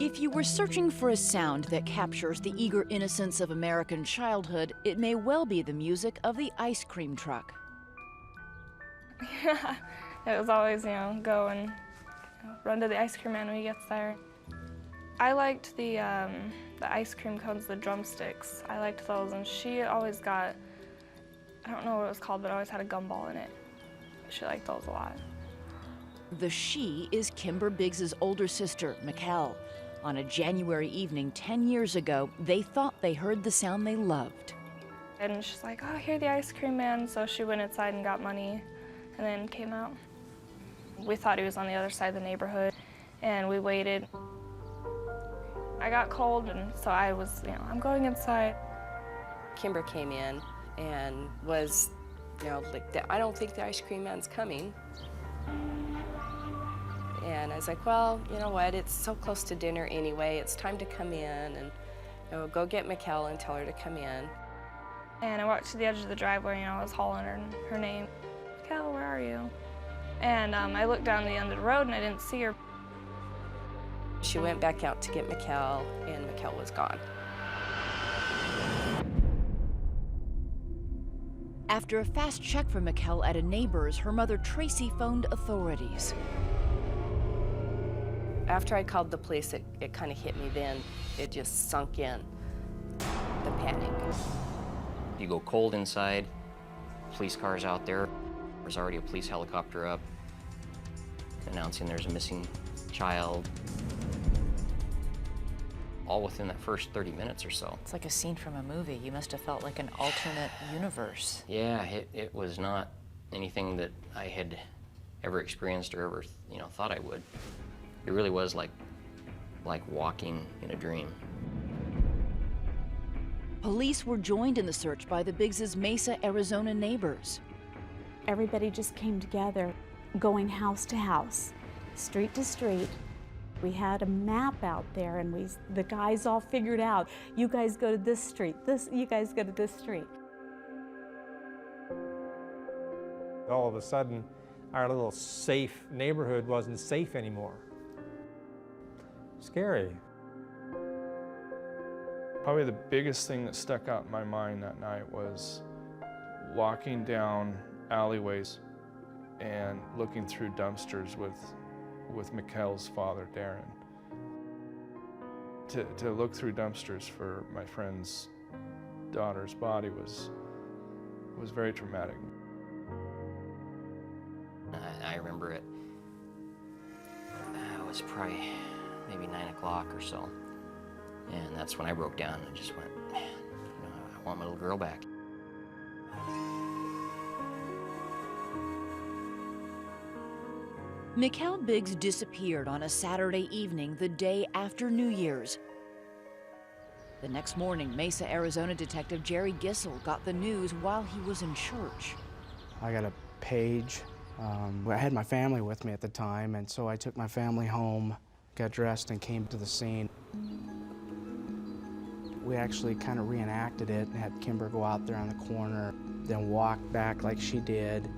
If you were searching for a sound that captures the eager innocence of American childhood, it may well be the music of the ice cream truck. Yeah, it was always, go and run to the ice cream man when he gets there. I liked the ice cream cones, the drumsticks. I liked those, and she always got, I don't know what it was called, but it always had a gumball in it. She liked those a lot. The she is Kimber Biggs's older sister, Mikkel. On a January evening 10 years ago, they thought they heard the sound they loved. And she's like, oh, I hear the ice cream man. So she went inside and got money and then came out. We thought he was on the other side of the neighborhood, and we waited. I got cold, and so I was, I'm going inside. Kimber came in and was, like, I don't think the ice cream man's coming. And I was like, well, you know what, it's so close to dinner anyway, it's time to come in, and go get Mikkel and tell her to come in. And I walked to the edge of the driveway, I was hollering her name. Mikkel, where are you? And I looked down the end of the road and I didn't see her. She went back out to get Mikkel, and Mikkel was gone. After a fast check for Mikkel at a neighbor's, her mother Tracy phoned authorities. After I called the police, it kind of hit me then. It just sunk in, the panic. You go cold inside, police cars out there. There's already a police helicopter up announcing there's a missing child. All within that first 30 minutes or so. It's like a scene from a movie. You must have felt like an alternate universe. Yeah, it was not anything that I had ever experienced or ever, thought I would. It really was like walking in a dream. Police were joined in the search by the Biggs' Mesa, Arizona neighbors. Everybody just came together, going house to house, street to street. We had a map out there, and the guys all figured out, you guys go to this street, you guys go to this street. All of a sudden, our little safe neighborhood wasn't safe anymore. Scary. Probably the biggest thing that stuck out in my mind that night was walking down alleyways and looking through dumpsters with Mikkel's father, Darren. To look through dumpsters for my friend's daughter's body was very traumatic. I remember it was probably maybe 9 o'clock or so. And that's when I broke down and just went, man, I want my little girl back. Mikkel Biggs disappeared on a Saturday evening, the day after New Year's. The next morning, Mesa, Arizona detective Jerry Gissel got the news while he was in church. I got a page. I had my family with me at the time, and so I took my family home, got dressed, and came to the scene. We actually kind of reenacted it and had Kimber go out there on the corner, then walk back like she did,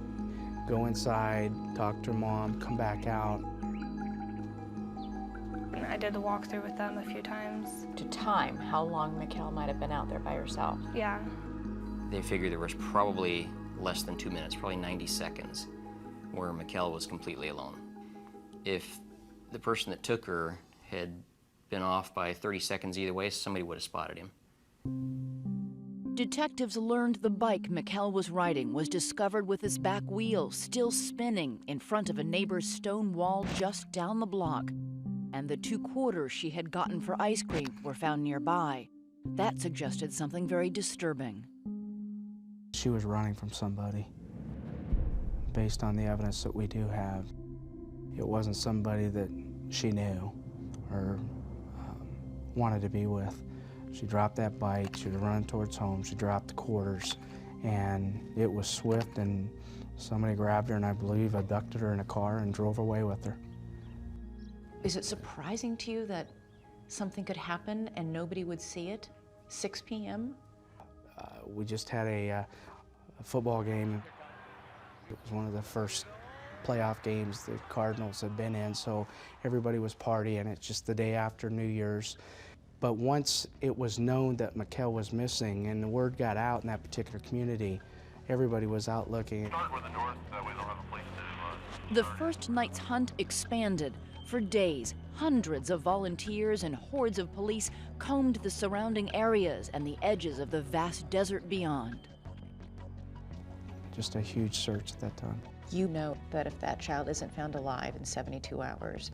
go inside, talk to her mom, come back out. I did the walkthrough with them a few times. To time how long Mikkel might have been out there by herself. Yeah. They figured there was probably less than 2 minutes, probably 90 seconds, where Mikkel was completely alone. If the person that took her had been off by 30 seconds either way, somebody would have spotted him. Detectives learned the bike Mikkel was riding was discovered with its back wheel still spinning in front of a neighbor's stone wall just down the block. And the 2 quarters she had gotten for ice cream were found nearby. That suggested something very disturbing. She was running from somebody. Based on the evidence that we do have, it wasn't somebody that she knew or wanted to be with. She dropped that bike, she was running towards home, she dropped the quarters, and it was swift, and somebody grabbed her and I believe abducted her in a car and drove away with her. Is it surprising to you that something could happen and nobody would see it? 6 p.m.? We just had a football game. It was one of the first playoff games the Cardinals had been in, so everybody was partying. It's just the day after New Year's. But once it was known that Mikkel was missing and the word got out in that particular community, everybody was out looking. The first night's hunt expanded. For days, hundreds of volunteers and hordes of police combed the surrounding areas and the edges of the vast desert beyond. Just a huge search at that time. You know that if that child isn't found alive in 72 hours,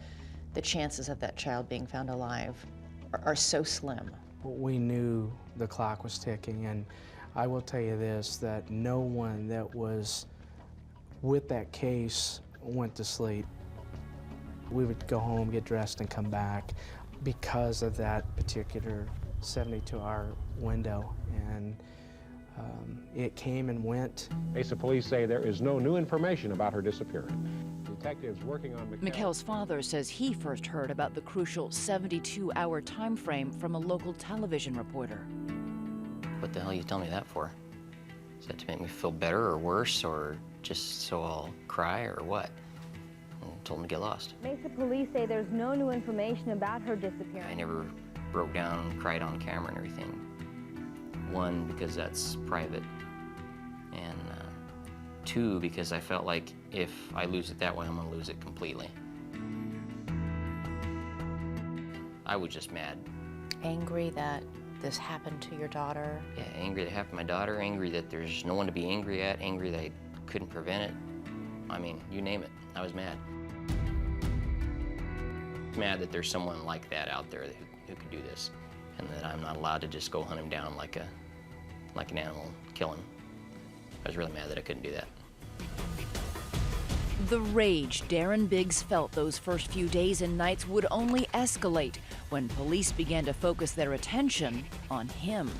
the chances of that child being found alive are so slim. We knew the clock was ticking, and I will tell you this, that no one that was with that case went to sleep. We would go home, get dressed, and come back because of that particular 72-hour window. And it came and went. Mesa police say there is no new information about her disappearance. Detectives working on Mikkel's father says he first heard about the crucial 72-hour time frame from a local television reporter. What the hell are you telling me that for? Is that to make me feel better or worse, or just so I'll cry, or what? I told him to get lost. Mesa police say there's no new information about her disappearance. I never broke down and cried on camera and everything. One, because that's private, and two, because I felt like if I lose it that way, I'm gonna lose it completely. I was just mad. Angry that this happened to your daughter? Yeah, angry that it happened to my daughter, angry that there's no one to be angry at, angry that I couldn't prevent it. I mean, you name it, I was mad. Mad that there's someone like that out there who could do this, and that I'm not allowed to just go hunt him down like an animal, kill him. I was really mad that I couldn't do that. The rage Darren Biggs felt those first few days and nights would only escalate when police began to focus their attention on him.